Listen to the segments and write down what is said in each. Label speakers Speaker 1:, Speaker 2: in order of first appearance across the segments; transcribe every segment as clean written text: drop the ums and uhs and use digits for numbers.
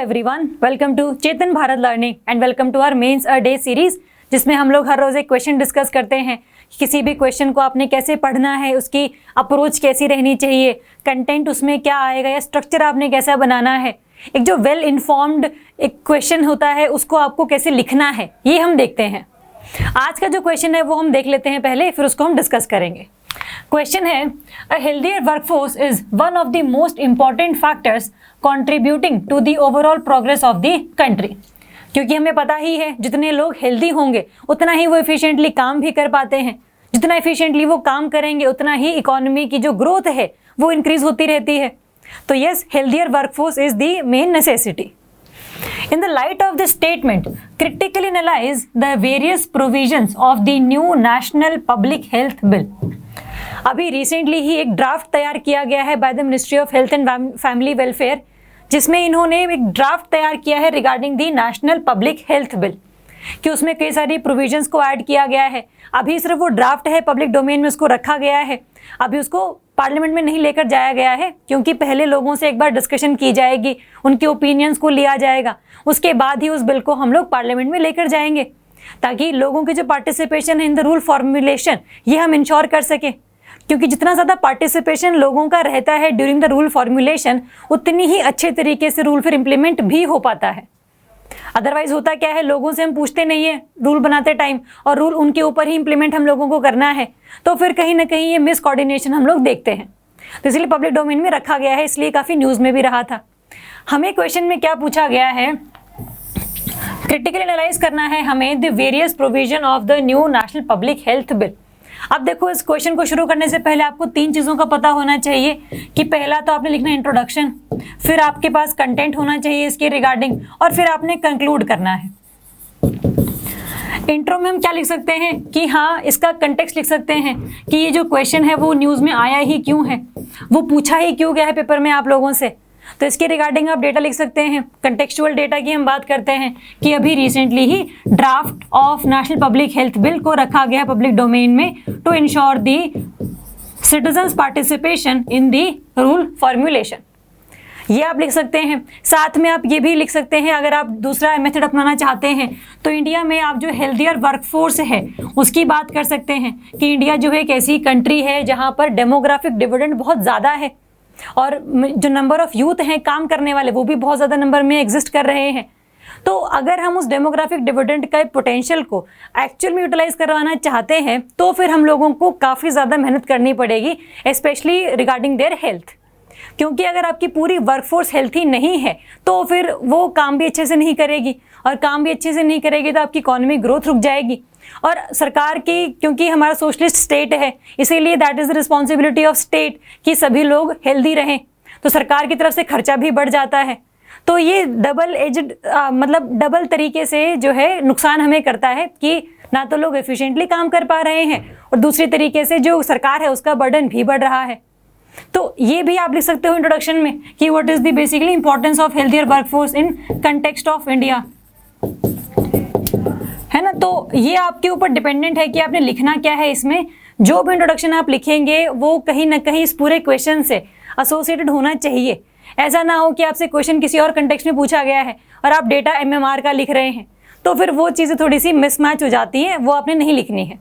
Speaker 1: Everyone, welcome to Chetan Bharat learning and welcome to our mains a day series, जिसमें हम लोग हर रोज एक क्वेश्चन डिस्कस करते हैं। किसी भी क्वेश्चन को आपने कैसे पढ़ना है, उसकी अप्रोच कैसी रहनी चाहिए, कंटेंट उसमें क्या आएगा या स्ट्रक्चर आपने कैसा बनाना है, एक जो वेल इन्फॉर्म्ड एक क्वेश्चन होता है उसको आपको कैसे लिखना है, ये हम देखते हैं। आज का जो क्वेश्चन है वो हम देख लेते हैं पहले, फिर उसको हम डिस्कस करेंगे। क्वेश्चन है, a healthier workforce is one of the most important factors contributing to the overall progress of the country. क्योंकि हमें पता ही है जितने लोग हेल्दी होंगे उतना ही वो एफिशिएंटली काम भी कर पाते हैं, जितना एफिशिएंटली वो काम करेंगे उतना ही इकोनॉमी की जो ग्रोथ है वो इंक्रीज होती रहती है। तो yes, healthier workforce is the main necessity. In the light of this statement, critically analyze the various provisions of the new National Public Health Bill. अभी रिसेंटली ही एक ड्राफ्ट तैयार किया गया है by the ministry of health and family welfare, जिसमें इन्होंने एक draft तैयार किया है regarding the national public health bill, कि उसमें कई सारी प्रोविजंस को ऐड किया गया है। अभी सिर्फ वो ड्राफ्ट है, पब्लिक डोमेन में उसको रखा गया है, अभी उसको पार्लियामेंट में नहीं लेकर जाया गया है, क्योंकि पहले लोगों से एक बार डिस्कशन की जाएगी, उनके ओपिनियंस को लिया जाएगा, उसके बाद ही उस बिल को हम लोग पार्लियामेंट में लेकर जाएंगे, ताकि लोगों की जो पार्टिसिपेशन है इन द रूल फॉर्मुलेशन ये हम इंश्योर कर सकें। क्योंकि जितना ज़्यादा पार्टिसिपेशन लोगों का रहता है ड्यूरिंग द रूल फॉर्मुलेशन, उतनी ही अच्छे तरीके से रूल फिर इम्प्लीमेंट भी हो पाता है। अदरवाइज होता क्या है, लोगों से हम पूछते नहीं है रूल बनाते टाइम, और रूल उनके ऊपर ही इंप्लीमेंट हम लोगों को करना है, तो फिर कहीं ना कहीं ये मिस कोऑर्डिनेशन हम लोग देखते हैं। तो इसलिए पब्लिक डोमेन में रखा गया है, इसलिए काफ़ी न्यूज़ में भी रहा था। हमें क्वेश्चन में क्या पूछा गया है, क्रिटिकली एनालाइज करना है हमें the various provision of the new national public health bill. अब देखो, इस क्वेश्चन को शुरू करने से पहले आपको तीन चीज़ों का पता होना चाहिए कि पहला तो आपने लिखना इंट्रोडक्शन, फिर आपके पास कंटेंट होना चाहिए इसके रिगार्डिंग, और फिर आपने कंक्लूड करना है। इंट्रो में हम क्या लिख सकते हैं कि हाँ, इसका कंटेक्स्ट लिख सकते हैं कि ये जो क्वेश्चन है वो न्यूज़ में आया ही क्यों है, वो पूछा ही क्यों गया है पेपर में आप लोगों से। तो इसके रिगार्डिंग आप डेटा लिख सकते हैं। कंटेक्चुअल डेटा की हम बात करते हैं कि अभी रिसेंटली ही draft of national public health bill को रखा गया पब्लिक डोमेन में to ensure the citizens participation in the rule formulation, ये आप लिख सकते हैं। साथ में आप ये भी लिख सकते हैं, अगर आप दूसरा मेथड अपनाना चाहते हैं तो इंडिया में आप जो हेल्दियर वर्कफोर्स है उसकी बात कर सकते हैं कि इंडिया जो है एक ऐसी कंट्री है जहाँ पर डेमोग्राफिक डिविडेंड बहुत ज़्यादा है, और जो नंबर ऑफ यूथ हैं काम करने वाले वो भी बहुत ज़्यादा नंबर में एग्जिस्ट कर रहे हैं। तो अगर हम उस डेमोग्राफिक डिविडेंड का पोटेंशियल को एक्चुअल में यूटिलाइज करवाना चाहते हैं तो फिर हम लोगों को काफ़ी ज़्यादा मेहनत करनी पड़ेगी, स्पेशली रिगार्डिंग देयर हेल्थ। क्योंकि अगर आपकी पूरी वर्कफोर्स हेल्थी नहीं है तो फिर वो काम भी अच्छे से नहीं करेगी, और काम भी अच्छे से नहीं करेगी तो आपकी इकोनॉमिक ग्रोथ रुक जाएगी। और सरकार की, क्योंकि हमारा सोशलिस्ट स्टेट है, इसीलिए that is the responsibility of state कि सभी लोग हेल्दी रहें, तो सरकार की तरफ से खर्चा भी बढ़ जाता है। तो ये डबल एजेड मतलब डबल तरीके से जो है नुकसान हमें करता है कि ना तो लोग एफिशिएंटली काम कर पा रहे हैं, और दूसरी तरीके से जो सरकार है उसका बर्डन भी बढ़ रहा है। तो ये भी आप लिख सकते हो इंट्रोडक्शन में कि what is the basically importance of healthier workforce in context of India, है ना। तो ये आपके ऊपर डिपेंडेंट है कि आपने लिखना क्या है। इसमें जो भी इंट्रोडक्शन आप लिखेंगे वो कहीं ना कहीं इस पूरे क्वेश्चन से एसोसिएटेड होना चाहिए। ऐसा ना हो कि आपसे क्वेश्चन किसी और कंटेक्स्ट में पूछा गया है और आप डेटा एमएमआर का लिख रहे हैं, तो फिर वो चीज़ें थोड़ी सी मिसमैच हो जाती हैं, वो आपने नहीं लिखनी है।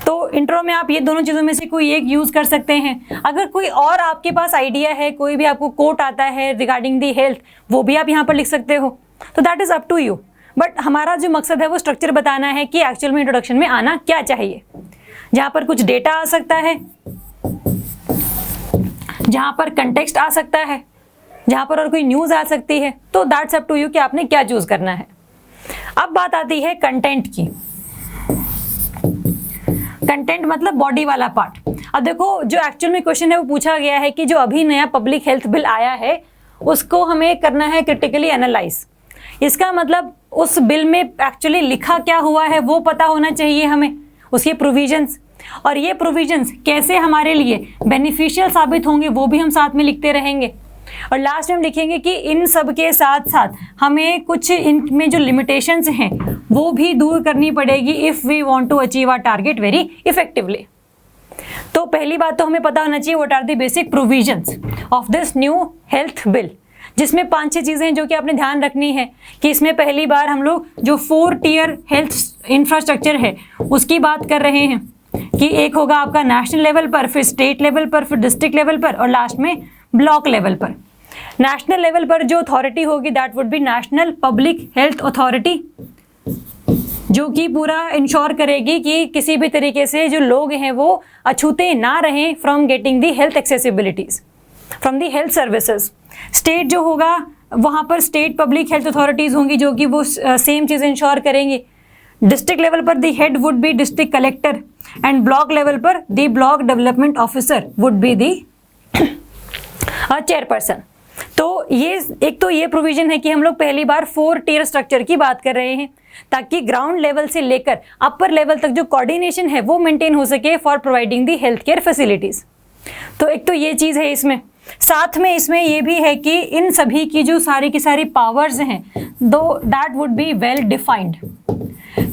Speaker 1: तो इंट्रो में आप ये दोनों चीज़ों में से कोई एक यूज़ कर सकते हैं। अगर कोई और आपके पास आइडिया है, कोई भी आपको कोट आता है रिगार्डिंग दी हेल्थ, वो भी आप यहाँ पर लिख सकते हो। तो that is up to you, but हमारा जो मकसद है वो स्ट्रक्चर बताना है कि एक्चुअल में इंट्रोडक्शन में आना क्या चाहिए। जहाँ पर कुछ डेटा आ सकता है, जहाँ पर कंटेक्स्ट आ सकता है, जहाँ पर और कोई न्यूज़ आ सकती है, तो दैट्स अप टू यू कि आपने क्या चूज़ करना है। अब बात आती है कंटेंट की। कंटेंट मतलब बॉडी वाला पार्ट। अब देखो, जो एक्चुअल में क्वेश्चन है वो पूछा गया है कि जो अभी नया पब्लिक हेल्थ बिल आया है उसको हमें करना है क्रिटिकली एनालाइज। इसका मतलब उस बिल में एक्चुअली लिखा क्या हुआ है वो पता होना चाहिए हमें, उसके प्रोविजंस, और ये प्रोविजंस कैसे हमारे लिए बेनिफिशियल साबित होंगे वो भी हम साथ में लिखते रहेंगे। और लास्ट में हम लिखेंगे कि इन सब के साथ साथ हमें कुछ इनमें जो लिमिटेशंस हैं वो भी दूर करनी पड़ेगी if we want to achieve our target very effectively. तो पहली बात तो हमें पता होना चाहिए what are the basic provisions of this new health bill, जिसमें 5-6 चीज़ें हैं जो कि आपने ध्यान रखनी है कि इसमें पहली बार हम लोग जो 4 टियर हेल्थ इंफ्रास्ट्रक्चर है उसकी बात कर रहे हैं कि एक होगा आपका नेशनल लेवल पर, फिर स्टेट लेवल पर, फिर डिस्ट्रिक्ट लेवल पर और लास्ट में ब्लॉक लेवल पर। नेशनल लेवल पर जो अथॉरिटी होगी that would be national public health authority, जो कि पूरा इंश्योर करेगी कि किसी भी तरीके से जो लोग हैं वो अछूते ना रहें from getting the health accessibilities from the health services. State जो होगा वहाँ पर स्टेट पब्लिक हेल्थ अथॉरिटीज़ होंगी जो कि वो सेम चीज़ इंश्योर करेंगी। डिस्ट्रिक्ट लेवल पर the head would be district collector and block level पर the block development officer would be the chairperson. तो ये एक तो ये प्रोविजन है कि हम लोग पहली बार 4 टियर स्ट्रक्चर की बात कर रहे हैं ताकि ग्राउंड लेवल से लेकर अपर लेवल तक जो कोऑर्डिनेशन है वो मेंटेन हो सके for providing the health care facilities. तो एक तो ये चीज़ है इसमें। साथ में इसमें ये भी है कि इन सभी की जो सारी की सारी पावर्स हैं दो that would be well defined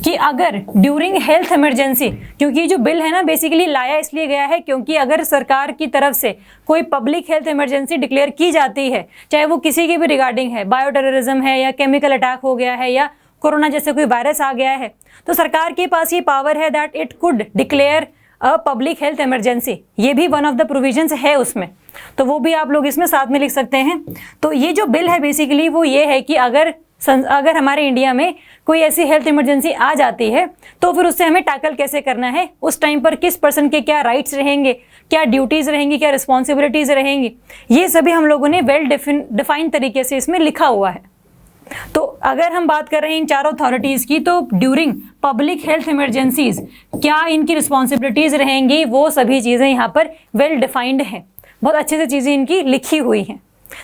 Speaker 1: कि अगर ड्यूरिंग हेल्थ इमरजेंसी, क्योंकि जो बिल है ना बेसिकली लाया इसलिए गया है क्योंकि अगर सरकार की तरफ से कोई पब्लिक हेल्थ इमरजेंसी डिक्लेयर की जाती है, चाहे वो किसी की भी रिगार्डिंग है, बायो टेररिज्म है या केमिकल अटैक हो गया है या कोरोना जैसे कोई वायरस आ गया है, तो सरकार के पास ये पावर है that it could declare a public health emergency. ये भी वन ऑफ द प्रोविजंस है उसमें, तो वो भी आप लोग इसमें साथ में लिख सकते हैं। तो ये जो बिल है बेसिकली वो ये है कि अगर हमारे इंडिया में कोई ऐसी हेल्थ इमरजेंसी आ जाती है तो फिर उससे हमें टैकल कैसे करना है, उस टाइम पर किस पर्सन के क्या राइट्स रहेंगे, क्या ड्यूटीज़ रहेंगी, क्या रिस्पॉन्सिबिलिटीज़ रहेंगी, ये सभी हम लोगों ने वेल डिफाइन तरीके से इसमें लिखा हुआ है। तो अगर हम बात कर रहे हैं इन चारों अथॉरिटीज़ की, तो ड्यूरिंग पब्लिक हेल्थ इमरजेंसीज क्या इनकी रिस्पॉन्सिबिलिटीज़ रहेंगी, वो सभी चीज़ें यहाँ पर वेल डिफाइंड हैं। बहुत अच्छे से चीज़ें इनकी लिखी हुई हैं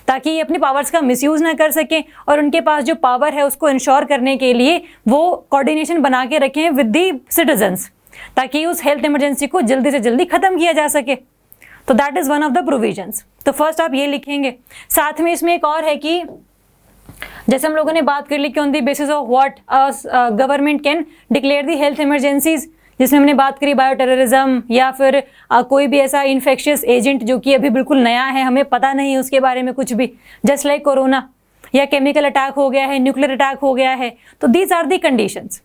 Speaker 1: ताकि ये अपनी पावर्स का मिसयूज़ ना कर सकें और उनके पास जो पावर है उसको इंश्योर करने के लिए वो कोऑर्डिनेशन बना के रखें विद दी सिटीजन्स ताकि उस हेल्थ इमरजेंसी को जल्दी से जल्दी ख़त्म किया जा सके। तो that is one of the provisions. तो फर्स्ट आप ये लिखेंगे। साथ में इसमें एक और है कि जैसे हम लोगों ने बात कर ली कि on the basis of what government can declare the health emergencies, जिसमें हमने बात करी बायो टेररिज्म या फिर कोई भी ऐसा इन्फेक्शियस एजेंट जो कि अभी बिल्कुल नया है, हमें पता नहीं है उसके बारे में कुछ भी, जस्ट लाइक कोरोना या केमिकल अटैक हो गया है, न्यूक्लियर अटैक हो गया है। तो दीज आर दी कंडीशंस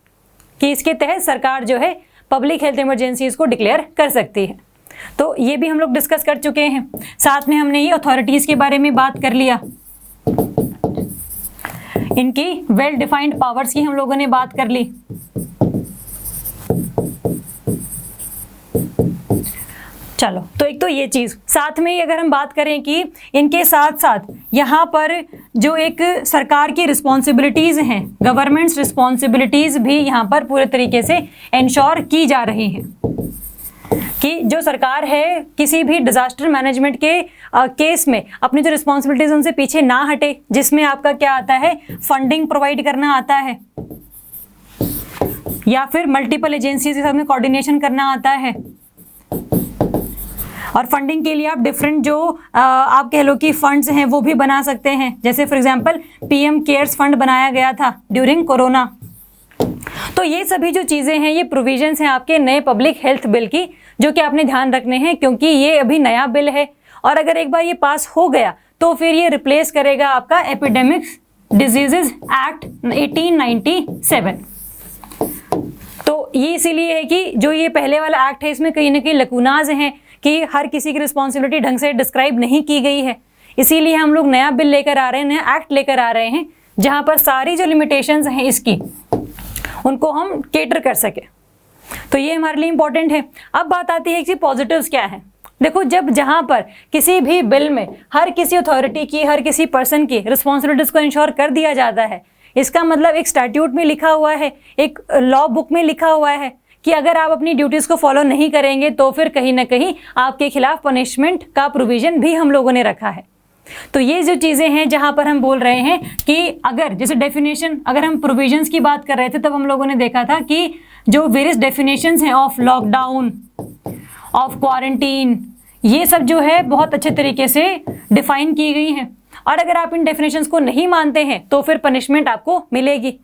Speaker 1: कि इसके तहत सरकार जो है पब्लिक हेल्थ इमरजेंसीज को डिक्लेयर कर सकती है। तो ये भी हम लोग डिस्कस कर चुके हैं। साथ में हमने ये अथॉरिटीज़ के बारे में बात कर लिया, इनकी वेल डिफाइंड पावर्स की हम लोगों ने बात कर ली। चलो, तो एक तो ये चीज़। साथ में अगर हम बात करें कि इनके साथ साथ यहाँ पर जो एक सरकार की रिस्पॉन्सिबिलिटीज़ हैं, गवर्नमेंट्स रिस्पॉन्सिबिलिटीज़ भी यहाँ पर पूरे तरीके से इंश्योर की जा रही हैं कि जो सरकार है किसी भी डिजास्टर मैनेजमेंट के केस में अपनी जो रिस्पॉन्सिबिलिटीज़ उनसे पीछे ना हटे, जिसमें आपका क्या आता है, फंडिंग प्रोवाइड करना आता है या फिर मल्टीपल एजेंसीज के साथ में कोऑर्डिनेशन करना आता है। और फंडिंग के लिए आप डिफरेंट जो आप कह लो कि फंड्स हैं वो भी बना सकते हैं, जैसे for example PM cares fund बनाया गया था ड्यूरिंग कोरोना। तो ये सभी जो चीज़ें हैं ये प्रोविजंस हैं आपके नए पब्लिक हेल्थ बिल की, जो कि आपने ध्यान रखने हैं क्योंकि ये अभी नया बिल है और अगर एक बार ये पास हो गया तो फिर ये रिप्लेस करेगा आपका एपिडेमिक्स डिजीजेज एक्ट 1897। तो ये इसीलिए है कि जो ये पहले वाला एक्ट है इसमें कहीं ना कहीं लकूनाज हैं कि हर किसी की रिस्पॉन्सिबिलिटी ढंग से डिस्क्राइब नहीं की गई है, इसीलिए हम लोग नया बिल लेकर आ रहे हैं, नया एक्ट लेकर आ रहे हैं जहाँ पर सारी जो लिमिटेशंस हैं इसकी उनको हम केटर कर सके। तो ये हमारे लिए इंपॉर्टेंट है। अब बात आती है कि पॉजिटिव्स क्या है। देखो, जब जहाँ पर किसी भी बिल में हर किसी अथॉरिटी की, हर किसी पर्सन की रिस्पॉन्सिबिलिटीज को इंश्योर कर दिया जाता है, इसका मतलब एक स्टैट्यूट में लिखा हुआ है, एक लॉ बुक में लिखा हुआ है कि अगर आप अपनी ड्यूटीज़ को फॉलो नहीं करेंगे तो फिर कहीं ना कहीं आपके खिलाफ पनिशमेंट का प्रोविज़न भी हम लोगों ने रखा है। तो ये जो चीज़ें हैं जहाँ पर हम बोल रहे हैं कि अगर जैसे डेफिनेशन, अगर हम प्रोविजंस की बात कर रहे थे तब हम लोगों ने देखा था कि जो वेरियस डेफिनेशंस हैं ऑफ लॉकडाउन, ऑफ क्वारंटीन, ये सब जो है बहुत अच्छे तरीके से डिफाइन की गई हैं और अगर आप इन डेफिनेशंस को नहीं मानते हैं तो फिर पनिशमेंट आपको मिलेगी।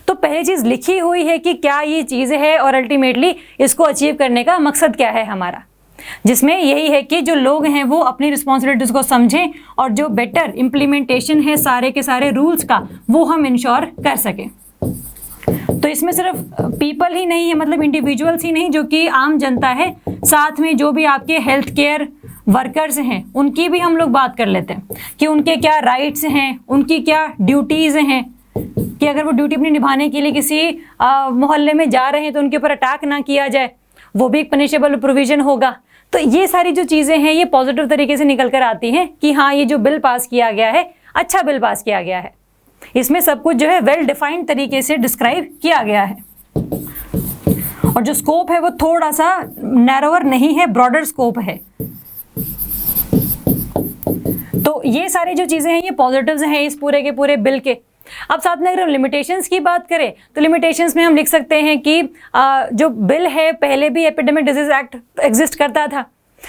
Speaker 1: तो पहली चीज़ लिखी हुई है कि क्या ये चीज़ है और अल्टीमेटली इसको अचीव करने का मकसद क्या है हमारा। जिसमें यही है कि जो लोग हैं वो अपनी रिस्पॉन्सिबिलिटीज़ को समझें और जो बेटर इम्प्लीमेंटेशन है सारे के सारे रूल्स का वो हम इंश्योर कर सकें। तो इसमें सिर्फ पीपल ही नहीं है, मतलब इंडिविजुअल्स ही नहीं जो कि आम जनता है, साथ में जो भी आपके हेल्थ केयर वर्कर्स हैं उनकी भी हम लोग बात कर लेते हैं कि उनके क्या राइट्स हैं, उनकी क्या ड्यूटीज़ हैं, कि अगर वो ड्यूटी अपनी निभाने के लिए किसी मोहल्ले में जा रहे हैं तो उनके ऊपर अटैक ना किया जाए, वो भी एक पनिशेबल प्रोविज़न होगा। तो ये सारी जो चीज़ें हैं ये पॉजिटिव तरीके से निकल कर आती हैं कि हाँ ये जो बिल पास किया गया है अच्छा बिल पास किया गया है, इसमें सब कुछ जो है वेल डिफाइंड तरीके से डिस्क्राइब किया गया है और जो स्कोप है वो थोड़ा सा नैरोअर नहीं है, ब्रॉडर स्कोप है। तो ये सारी जो चीज़ें हैं ये पॉजिटिव्स हैं इस पूरे के पूरे बिल के। अब साथ में अगर हम लिमिटेशंस की बात करें तो लिमिटेशंस में हम लिख सकते हैं कि जो बिल है पहले भी एपिडेमिक डिजीज एक्ट एग्जिस्ट करता था,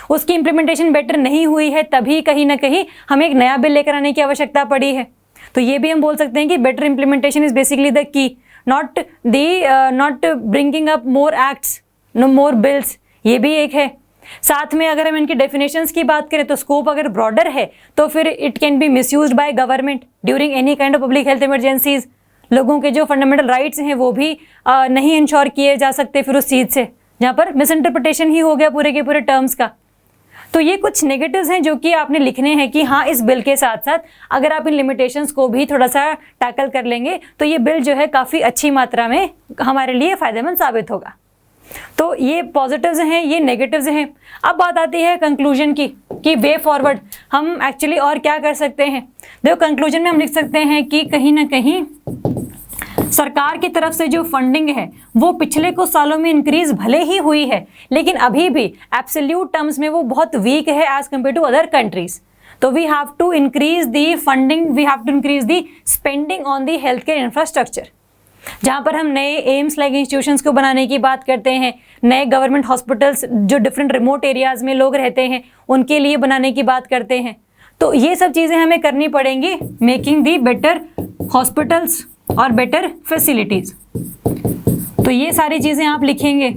Speaker 1: उसकी इम्प्लीमेंटेशन बेटर नहीं हुई है, तभी कहीं ना कहीं हमें एक नया बिल लेकर आने की आवश्यकता पड़ी है। तो ये भी हम बोल सकते हैं कि better implementation is basically the key, not bringing up more acts, no more bills, ये भी एक है। साथ में अगर हम इनकी डेफिनेशंस की बात करें तो स्कोप अगर ब्रॉडर है तो फिर it can be misused by government during any kind of public health emergencies. लोगों के जो फंडामेंटल राइट्स हैं वो भी नहीं इंश्योर किए जा सकते फिर उस चीज़ से, जहाँ पर मिसइंटरप्रिटेशन ही हो गया पूरे के पूरे टर्म्स का। तो ये कुछ नेगेटिव्स हैं जो कि आपने लिखने हैं कि हाँ इस बिल के साथ साथ अगर आप इन लिमिटेशंस को भी थोड़ा सा टैकल कर लेंगे तो ये बिल जो है काफ़ी अच्छी मात्रा में हमारे लिए फ़ायदेमंद साबित होगा। तो ये पॉजिटिव्स हैं, ये नेगेटिव्स हैं। अब बात आती है कंक्लूजन की कि वे फॉरवर्ड हम एक्चुअली और क्या कर सकते हैं। देखो कंक्लूजन में हम लिख सकते हैं कि कहीं ना कहीं सरकार की तरफ से जो फंडिंग है वो पिछले कुछ सालों में इंक्रीज भले ही हुई है लेकिन अभी भी एब्सोल्यूट टर्म्स में वो बहुत वीक है as compare to other countries. तो we have to increase the funding, we have to increase the spending on the health care infrastructure, जहाँ पर हम नए एम्स लाइक इंस्टीट्यूशंस को बनाने की बात करते हैं, नए गवर्नमेंट हॉस्पिटल्स जो डिफरेंट रिमोट एरियाज़ में लोग रहते हैं उनके लिए बनाने की बात करते हैं। तो ये सब चीज़ें हमें करनी पड़ेंगी, मेकिंग दी बेटर हॉस्पिटल्स और बेटर फैसिलिटीज़। तो ये सारी चीज़ें आप लिखेंगे।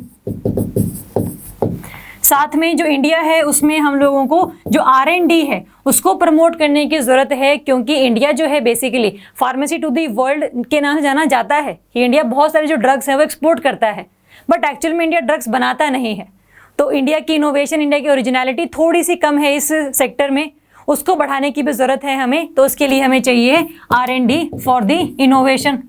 Speaker 1: साथ में जो इंडिया है उसमें हम लोगों को जो R&D है उसको प्रमोट करने की ज़रूरत है, क्योंकि इंडिया जो है basically pharmacy to the world के नाम जाना जाता है कि इंडिया बहुत सारे जो ड्रग्स हैं वो एक्सपोर्ट करता है, बट एक्चुअल में इंडिया ड्रग्स बनाता नहीं है। तो इंडिया की इनोवेशन, इंडिया की ओरिजिनलिटी थोड़ी सी कम है इस सेक्टर में, उसको बढ़ाने की भी ज़रूरत है हमें। तो उसके लिए हमें चाहिए R&D फॉर दी इनोवेशन।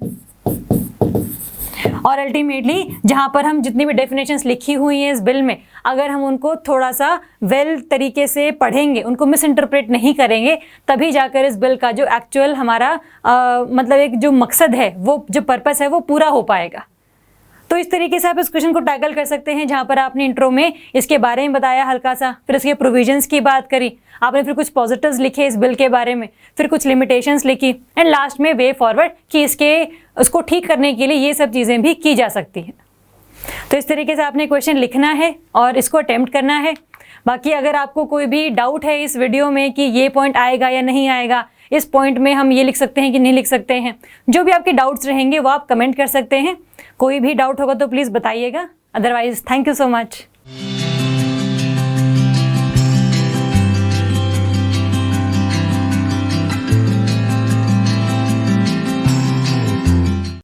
Speaker 1: और अल्टीमेटली जहाँ पर हम जितनी भी डेफिनेशंस लिखी हुई हैं इस बिल में, अगर हम उनको थोड़ा सा वेल तरीके से पढ़ेंगे, उनको मिस इंटरप्रेट नहीं करेंगे, तभी जाकर इस बिल का जो एक्चुअल हमारा मतलब एक जो मकसद है, वो जो पर्पस है वो पूरा हो पाएगा। तो इस तरीके से आप इस क्वेश्चन को टैकल कर सकते हैं, जहाँ पर आपने इंट्रो में इसके बारे में बताया हल्का सा, फिर इसके प्रोविजंस की बात करी आपने, फिर कुछ पॉजिटिव्स लिखे इस बिल के बारे में, फिर कुछ लिमिटेशंस लिखी एंड लास्ट में वे फॉरवर्ड कि उसको ठीक करने के लिए ये सब चीज़ें भी की जा सकती हैं। तो इस तरीके से आपने क्वेश्चन लिखना है और इसको अटेम्प्ट करना है। बाकी अगर आपको कोई भी डाउट है इस वीडियो में कि ये पॉइंट आएगा या नहीं आएगा, इस पॉइंट में हम ये लिख सकते हैं कि नहीं लिख सकते हैं, जो भी आपके डाउट्स रहेंगे वो आप कमेंट कर सकते हैं। कोई भी डाउट होगा तो प्लीज़ बताइएगा। Otherwise thank you so much.